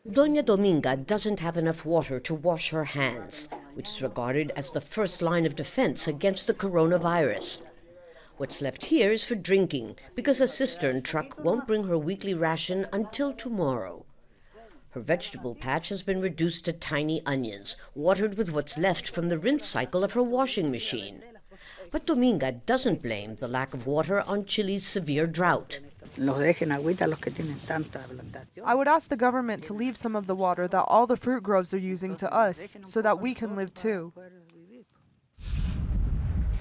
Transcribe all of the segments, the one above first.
Doña Dominga doesn't have enough water to wash her hands, which is regarded as the first line of defense against the coronavirus. What's left here is for drinking, because a cistern truck won't bring her weekly ration until tomorrow. Her vegetable patch has been reduced to tiny onions, watered with what's left from the rinse cycle of her washing machine. But Dominga doesn't blame the lack of water on Chile's severe drought. I would ask the government to leave some of the water that all the fruit groves are using to us, so that we can live too.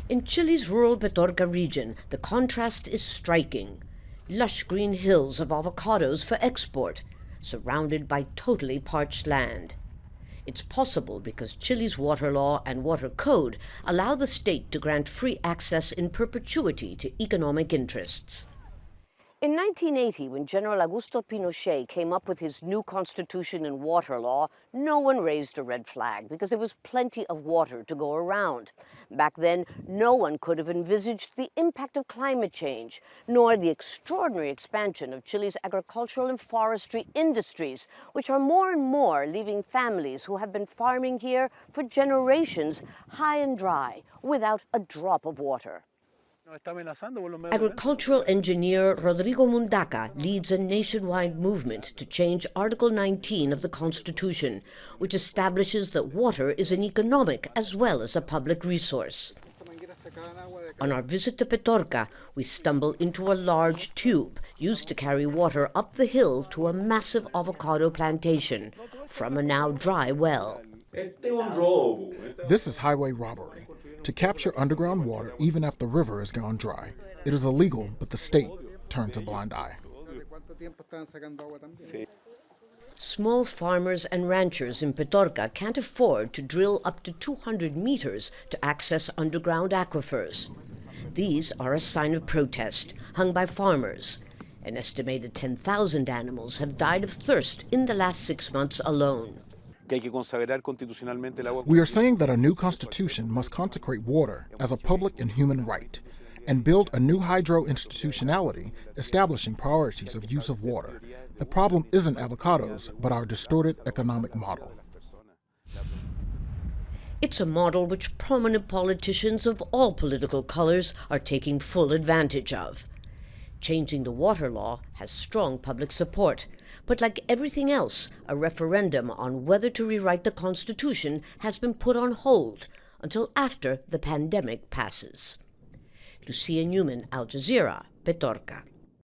In Chile's rural Petorca region, the contrast is striking. Lush green hills of avocados for export, surrounded by totally parched land. It's possible because Chile's water law and water code allow the state to grant free access in perpetuity to economic interests. In 1980, when General Augusto Pinochet came up with his new constitution and water law, no one raised a red flag because there was plenty of water to go around. Back then, no one could have envisaged the impact of climate change, nor the extraordinary expansion of Chile's agricultural and forestry industries, which are more and more leaving families who have been farming here for generations high and dry, without a drop of water. Agricultural engineer Rodrigo Mundaca leads a nationwide movement to change Article 19 of the Constitution, which establishes that water is an economic as well as a public resource. On our visit to Petorca, we stumble into a large tube used to carry water up the hill to a massive avocado plantation from a now dry well. This is highway robbery. To capture underground water even if the river has gone dry. It is illegal, but the state turns a blind eye. Small farmers and ranchers in Petorca can't afford to drill up to 200 meters to access underground aquifers. These are a sign of protest, hung by farmers. An estimated 10,000 animals have died of thirst in the last 6 months alone. We are saying that a new constitution must consecrate water as a public and human right, and build a new hydro-institutionality establishing priorities of use of water. The problem isn't avocados, but our distorted economic model. It's a model which prominent politicians of all political colors are taking full advantage of. Changing the water law has strong public support. But like everything else, a referendum on whether to rewrite the Constitution has been put on hold until after the pandemic passes. Lucia Newman, Al Jazeera, Petorca.